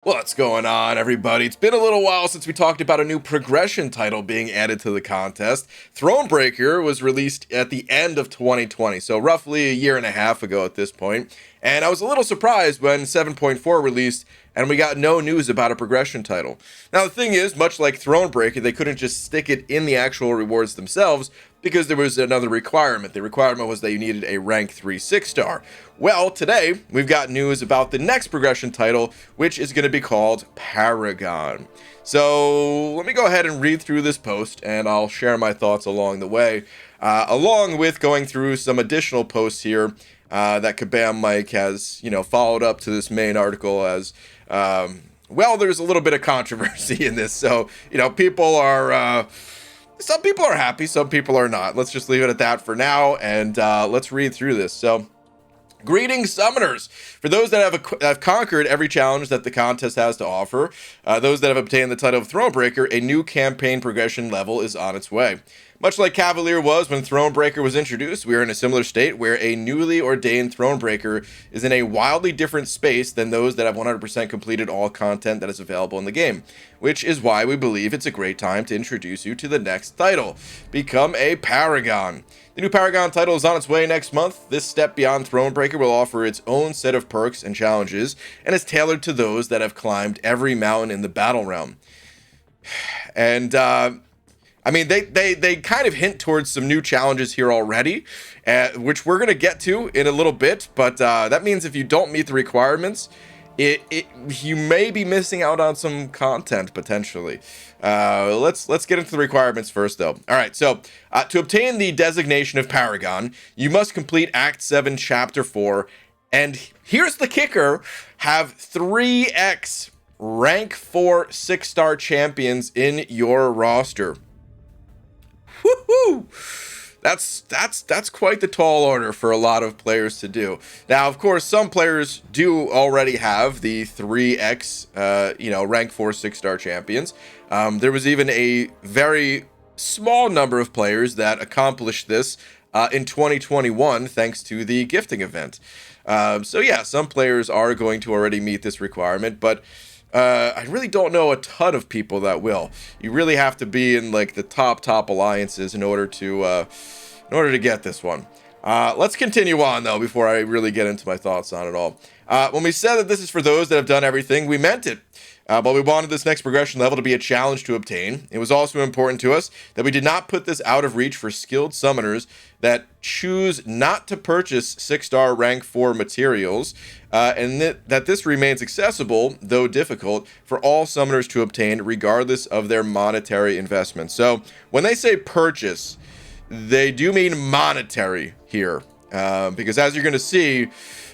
What's going on, everybody? It's been a little while since we talked about a new progression title being added to the contest. Thronebreaker was released at the end of 2020, so roughly a year and a half ago at this point. And I was a little surprised when 7.4 released and we got no news about a progression title. Now, the thing is, much like Thronebreaker, they couldn't just stick it in the actual rewards themselves because there was another requirement. The requirement was that you needed a rank 3 6-star. Well, today, we've got news about the next progression title, which is going to be called Paragon. So, let me go ahead and read through this post, and I'll share my thoughts along the way, along with going through some additional posts here that Kabam Mike has, followed up to this main article as, well, there's a little bit of controversy in this. So, people are... some people are happy, some people are not. Let's just leave it at that for now, and let's read through this. So, greetings, summoners. For those that have conquered every challenge that the contest has to offer, those that have obtained the title of Thronebreaker, a new campaign progression level is on its way. Much like Cavalier was when Thronebreaker was introduced, we are in a similar state where a newly ordained Thronebreaker is in a wildly different space than those that have 100% completed all content that is available in the game, which is why we believe it's a great time to introduce you to the next title. Become a Paragon. The new Paragon title is on its way next month. This step beyond Thronebreaker will offer its own set of perks and challenges, and is tailored to those that have climbed every mountain in the battle realm. And, I mean, they kind of hint towards some new challenges here already, which we're going to get to in a little bit, but that means if you don't meet the requirements, you may be missing out on some content, potentially. Let's get into the requirements first, though. All right, so to obtain the designation of Paragon, you must complete Act 7, Chapter 4, and here's the kicker, have 3x rank 4 6-star champions in your roster. Woohoo! That's quite the tall order for a lot of players to do. Now, of course, some players do already have the 3x, rank 4 6-star champions. There was even a very small number of players that accomplished this in 2021 thanks to the gifting event. So yeah, some players are going to already meet this requirement, but I really don't know a ton of people that will. You really have to be in like the top alliances in order to get this one. Let's continue on though before I really get into my thoughts on it all. When we said that this is for those that have done everything, we meant it. But we wanted this next progression level to be a challenge to obtain. It was also important to us that we did not put this out of reach for skilled summoners that choose not to purchase 6-star rank 4 materials, and that this remains accessible, though difficult, for all summoners to obtain regardless of their monetary investment. So when they say purchase, they do mean monetary here, because as you're going to see,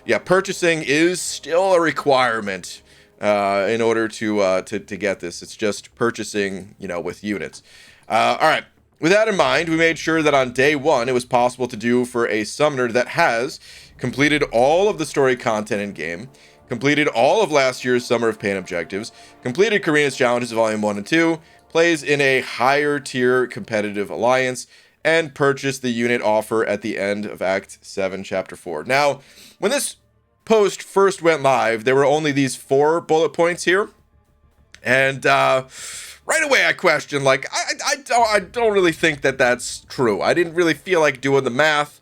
yeah, purchasing is still a requirement in order to get this. It's just purchasing, with units. All right. With that in mind, we made sure that on day 1, it was possible to do for a summoner that has completed all of the story content in game, completed all of last year's Summer of Pain objectives, completed Karina's challenges Volume 1 and 2, plays in a higher tier competitive alliance, and purchased the unit offer at the end of Act 7, Chapter 4. Now, when this post first went live, there were only these 4 bullet points here, and right away I questioned, like, I don't really think that that's true. I didn't really feel like doing the math,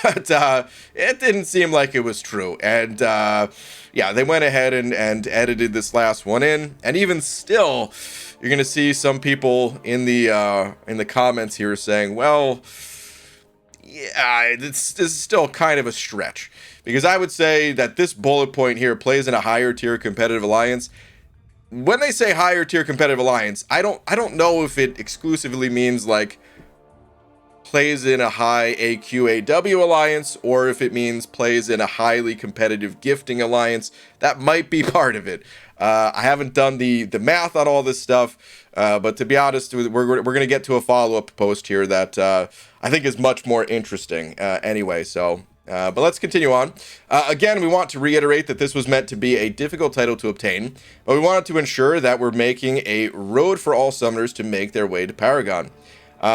but it didn't seem like it was true. And yeah, they went ahead and edited this last one in, and even still, you're gonna see some people in the comments here saying, well, yeah, this is still kind of a stretch, because I would say that this bullet point here plays in a higher tier competitive alliance. When they say higher tier competitive alliance, I don't know if it exclusively means like plays in a high AQAW alliance, or if it means plays in a highly competitive gifting alliance. That might be part of it. I haven't done the math on all this stuff, but to be honest, we're going to get to a follow-up post here that I think is much more interesting anyway, so... but let's continue on. Again, we want to reiterate that this was meant to be a difficult title to obtain, but we wanted to ensure that we're making a road for all summoners to make their way to Paragon.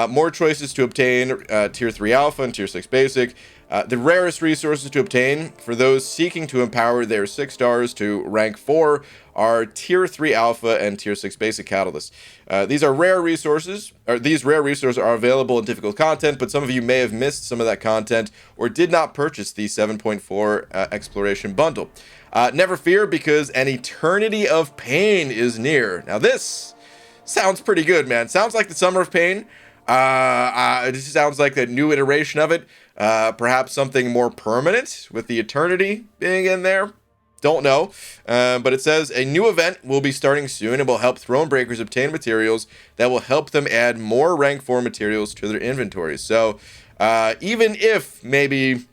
More choices to obtain Tier 3 Alpha and Tier 6 Basic, The rarest resources to obtain for those seeking to empower their 6 stars to rank 4 are Tier 3 Alpha and Tier 6 Basic Catalysts. These rare resources are available in difficult content, but some of you may have missed some of that content or did not purchase the 7.4 Exploration Bundle. Never fear, because an eternity of pain is near. Now this sounds pretty good, man. Sounds like the Summer of Pain. This sounds like the new iteration of it. Perhaps something more permanent with the eternity being in there. Don't know. But it says a new event will be starting soon and will help throne breakers obtain materials that will help them add more rank 4 materials to their inventories. So even if maybe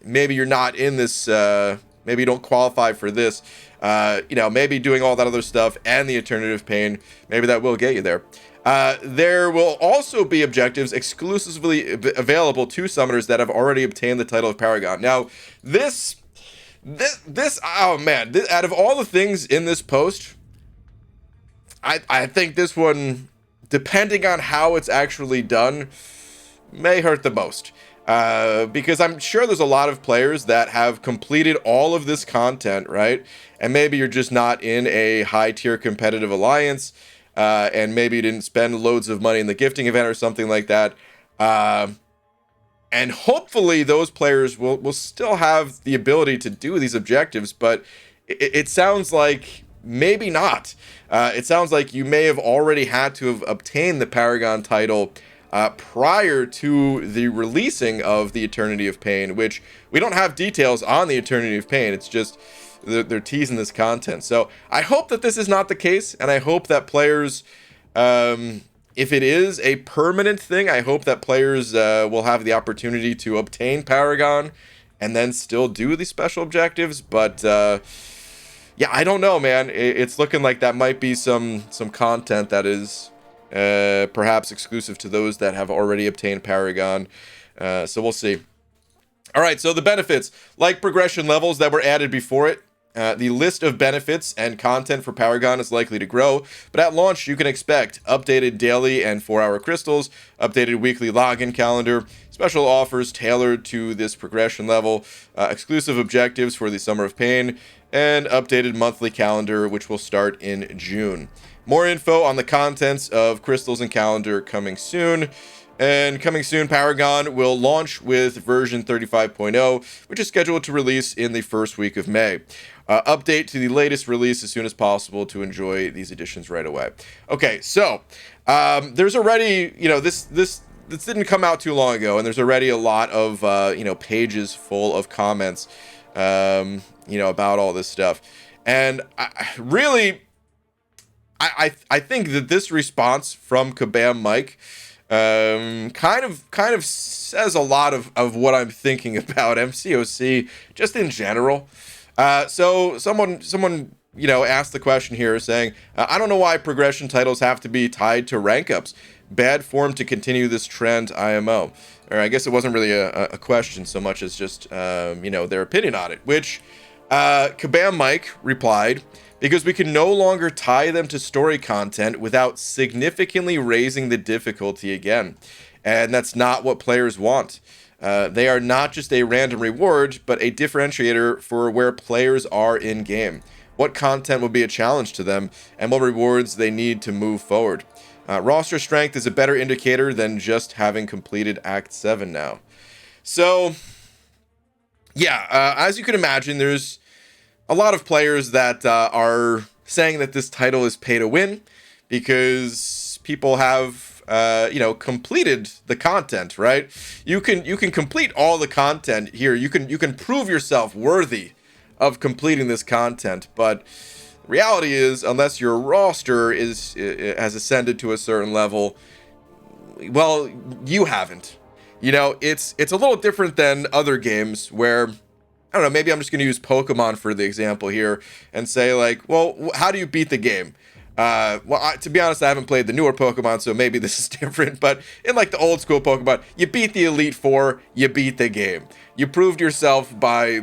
you're not in this, maybe you don't qualify for this, maybe doing all that other stuff and the eternity of pain, maybe that will get you there. There will also be objectives exclusively available to summoners that have already obtained the title of Paragon. Now, this oh man, out of all the things in this post, I think this one, depending on how it's actually done, may hurt the most. Because I'm sure there's a lot of players that have completed all of this content, right? And maybe you're just not in a high tier competitive alliance, and maybe you didn't spend loads of money in the gifting event or something like that. And hopefully those players will still have the ability to do these objectives, but it sounds like maybe not. It sounds like you may have already had to have obtained the Paragon title prior to the releasing of the Eternity of Pain, which we don't have details on the Eternity of Pain. It's just they're teasing this content. So I hope that this is not the case, and I hope that players, if it is a permanent thing, I hope that players will have the opportunity to obtain Paragon and then still do the special objectives. But yeah, I don't know, man. It's looking like that might be some content that is perhaps exclusive to those that have already obtained Paragon. So we'll see. All right, so the benefits, like progression levels that were added before it, the list of benefits and content for Paragon is likely to grow, but at launch you can expect updated daily and 4-hour crystals, updated weekly login calendar, special offers tailored to this progression level, exclusive objectives for the Summer of Pain, and updated monthly calendar, which will start in June. More info on the contents of crystals and calendar coming soon. And coming soon, Paragon will launch with version 35.0, which is scheduled to release in the first week of May. Update to the latest release as soon as possible to enjoy these additions right away. Okay, so there's already, this didn't come out too long ago, and there's already a lot of, pages full of comments, about all this stuff. And I think that this response from Kabam Mike kind of says a lot of what I'm thinking about MCOC just in general. So someone asked the question here saying, I don't know why progression titles have to be tied to rank ups. Bad form to continue this trend, IMO. Or I guess it wasn't really a question so much as just their opinion on it, which Kabam Mike replied, because we can no longer tie them to story content without significantly raising the difficulty again. And that's not what players want. They are not just a random reward, but a differentiator for where players are in game. What content will be a challenge to them, and what rewards they need to move forward. Roster strength is a better indicator than just having completed Act 7 now. So, yeah, as you can imagine, there's a lot of players that are saying that this title is pay to win because people have completed the content, right? You can complete all the content here. You can prove yourself worthy of completing this content, but the reality is, unless your roster has ascended to a certain level, well, you haven't. It's a little different than other games where, I don't know, maybe I'm just going to use Pokemon for the example here and say, like, well, how do you beat the game? To be honest, I haven't played the newer Pokemon, so maybe this is different, but in like the old school Pokemon, you beat the Elite Four, you beat the game. You proved yourself by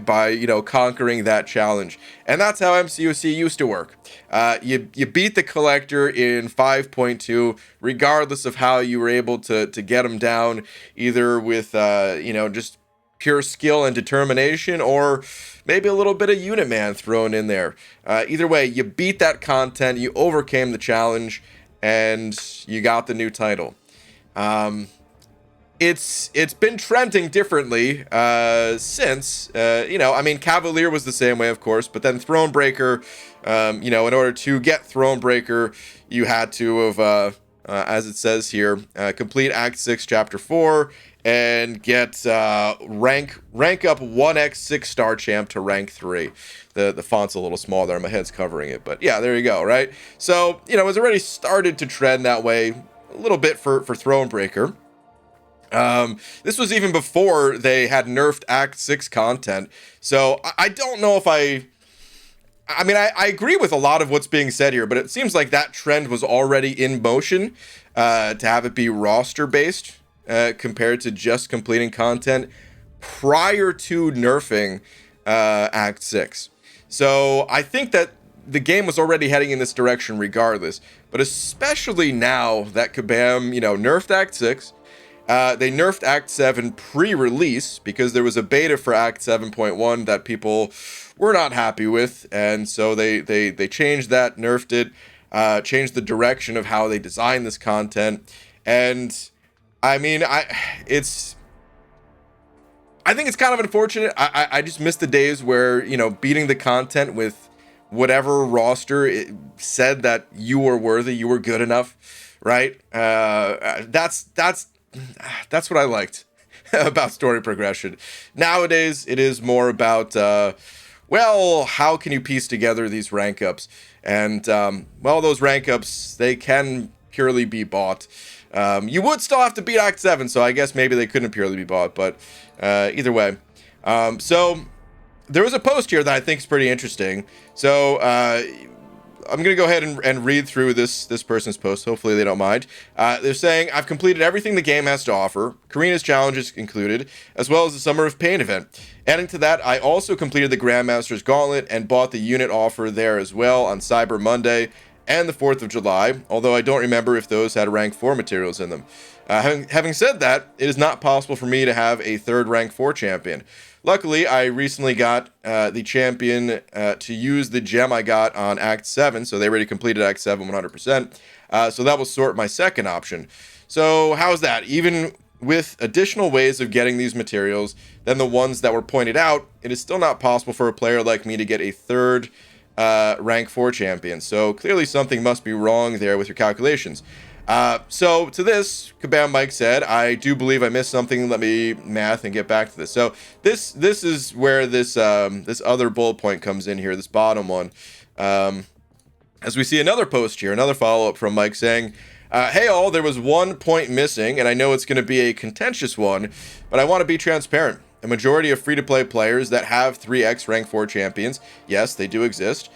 conquering that challenge. And that's how MCOC used to work. You beat the Collector in 5.2, regardless of how you were able to get him down, either with, just pure skill and determination, or maybe a little bit of unit man thrown in there. Either way, you beat that content, you overcame the challenge, and you got the new title. It's been trending differently since, I mean, Cavalier was the same way, of course, but then Thronebreaker, in order to get Thronebreaker, you had to have, as it says here, complete Act 6, Chapter 4, and get rank up 1x 6-star champ to rank 3. The font's a little small there, my head's covering it, but yeah, there you go, right? So, it's already started to trend that way a little bit for Thronebreaker. This was even before they had nerfed Act 6 content, so I don't know if I agree with a lot of what's being said here, but it seems like that trend was already in motion, to have it be roster-based, compared to just completing content prior to nerfing Act 6. So I think that the game was already heading in this direction regardless, but especially now that Kabam, nerfed Act 6, they nerfed Act 7 pre-release because there was a beta for Act 7.1 that people were not happy with, and so they changed that, nerfed it, changed the direction of how they design this content, and I mean, I think it's kind of unfortunate. I just miss the days where, beating the content with whatever roster it said that you were worthy, you were good enough, right? That's what I liked about story progression. Nowadays, it is more about, how can you piece together these rank ups? And, those rank ups, they can purely be bought. You would still have to beat Act 7, so I guess maybe they couldn't purely be bought, but either way. So there was a post here that I think is pretty interesting. So I'm going to go ahead and read through this person's post. Hopefully they don't mind. They're saying, I've completed everything the game has to offer, Karina's challenges included, as well as the Summer of Pain event. Adding to that, I also completed the Grandmaster's Gauntlet and bought the unit offer there as well on Cyber Monday and the 4th of July, although I don't remember if those had rank 4 materials in them. Having said that, it is not possible for me to have a third rank 4 champion. Luckily, I recently got the champion to use the gem I got on Act 7, so they already completed Act 7 100%, so that will sort my second option. So how's that? Even with additional ways of getting these materials than the ones that were pointed out, it is still not possible for a player like me to get a third rank 4 champion. So clearly something must be wrong there with your calculations. So to this, Kabam Mike said, I do believe I missed something. Let me math and get back to this. So this is where this other bullet point comes in here, this bottom one. As we see another post here, another follow-up from Mike saying, hey all, there was one point missing, and I know it's going to be a contentious one, but I want to be transparent. A majority of free-to-play players that have 3x rank 4 champions, yes, they do exist,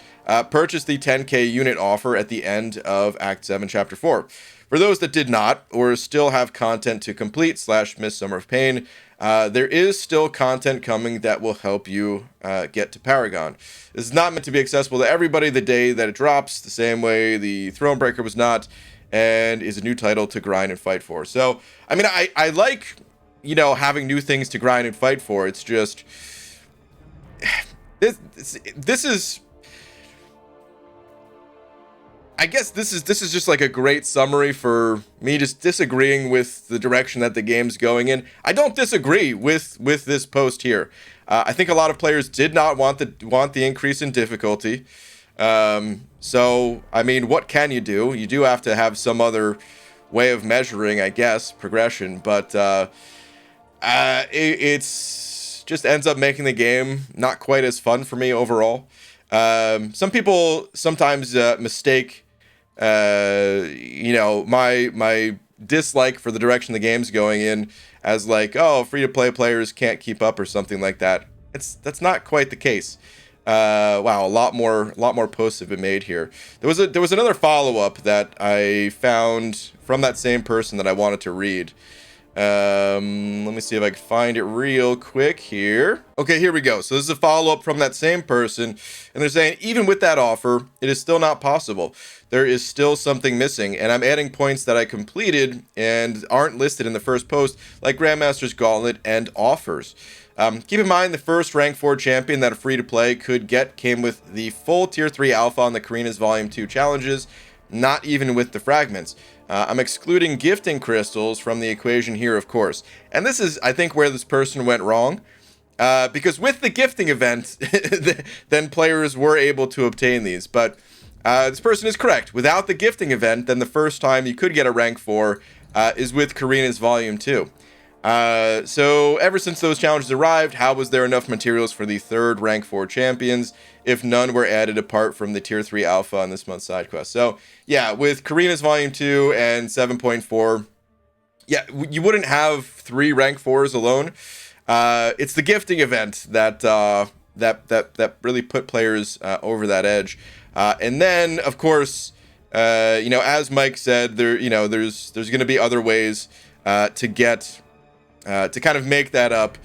purchased the 10k unit offer at the end of Act 7, Chapter 4. For those that did not, or still have content to complete / miss Summer of Pain, there is still content coming that will help you get to Paragon. This is not meant to be accessible to everybody the day that it drops, the same way the Thronebreaker was not, and is a new title to grind and fight for. So, I mean, I like, having new things to grind and fight for. It's just, this is, I guess this is just like a great summary for me just disagreeing with the direction that the game's going in. I don't disagree with this post here. I think a lot of players did not want the increase in difficulty. So, I mean, what can you do? You do have to have some other way of measuring, I guess, progression, but it's just ends up making the game not quite as fun for me overall. Some people sometimes mistake my dislike for the direction the game's going in as like, oh, free-to-play players can't keep up or something like that. That's not quite the case. Wow, a lot more posts have been made here. There was another follow-up that I found from that same person that I wanted to read. Let me see if I can find it real quick here. Okay, here we go. So this is a follow-up from that same person, and they're saying, even with that offer, it is still not possible. There is still something missing, and I'm adding points that I completed and aren't listed in the first post, like Grandmaster's Gauntlet and offers. Keep in mind, the first rank 4 champion that a free-to-play could get came with the full Tier 3 Alpha on the Karina's Volume 2 challenges, not even with the fragments. I'm excluding gifting crystals from the equation here, of course. And this is, I think, where this person went wrong. Because with the gifting event, then players were able to obtain these. But this person is correct. Without the gifting event, then the first time you could get a rank 4 is with Karina's Volume 2. So ever since those challenges arrived, how was there enough materials for the third rank 4 champions if none were added apart from the Tier 3 Alpha on this month's side quest? So yeah, with Karina's Volume 2 and 7.4, yeah, you wouldn't have 3 rank 4s alone. It's the gifting event that that really put players over that edge. And then, of course, as Mike said, there's going to be other ways to get to kind of make that up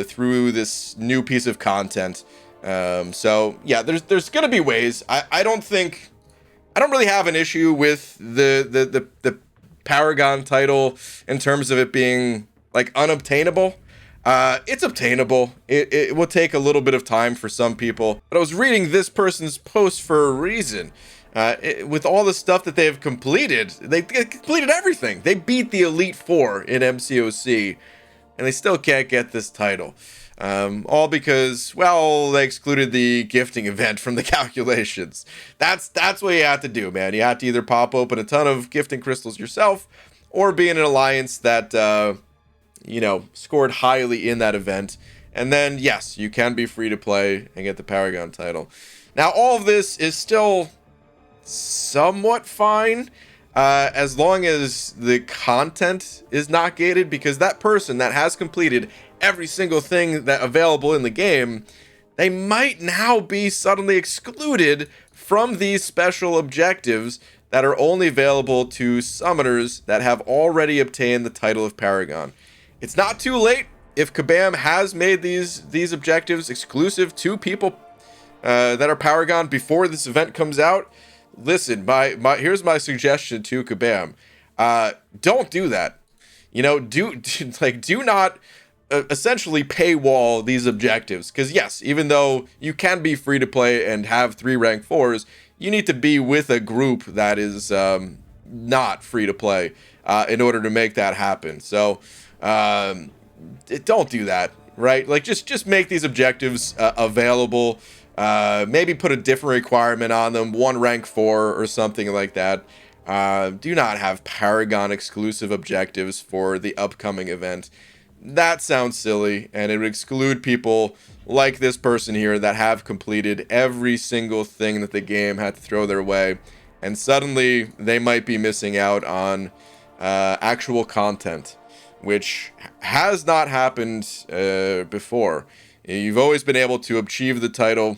through this new piece of content. So yeah, there's going to be ways. I don't really have an issue with the Paragon title in terms of it being like unobtainable. It's obtainable. It will take a little bit of time for some people, but I was reading this person's post for a reason. With all the stuff that they've completed, they completed everything. They beat the Elite Four in MCOC, and they still can't get this title. All because, well, they excluded the gifting event from the calculations. That's what you have to do, man. You have to either pop open a ton of gifting crystals yourself, or be in an alliance that, scored highly in that event. And then, yes, you can be free to play and get the Paragon title. Now, all of this is still somewhat fine as long as the content is not gated, because that person that has completed every single thing that available in the game, they might now be suddenly excluded from these special objectives that are only available to summoners that have already obtained the title of Paragon. It's not too late if Kabam has made these objectives exclusive to people that are Paragon before this event comes out. Listen, here's my suggestion to Kabam. Don't do that. Do not essentially paywall these objectives. Because yes, even though you can be free to play and have 3 rank 4s, you need to be with a group that is not free to play in order to make that happen. So don't do that, right? Like just make these objectives available. Maybe put a different requirement on them, 1 rank 4 or something like that. Do not have Paragon exclusive objectives for the upcoming event. That sounds silly, and it would exclude people like this person here that have completed every single thing that the game had to throw their way, and suddenly they might be missing out on actual content, which has not happened before. You've always been able to achieve the title.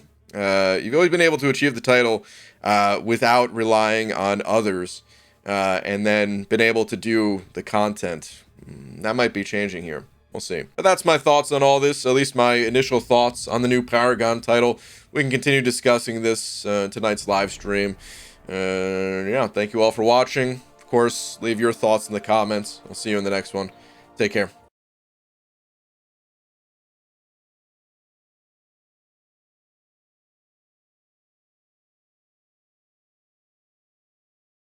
Without relying on others, and then been able to do the content. That might be changing here. We'll see. But that's my thoughts on all this, at least my initial thoughts on the new Paragon title. We can continue discussing this tonight's live stream. Thank you all for watching. Of course, leave your thoughts in the comments. I'll see you in the next one. Take care.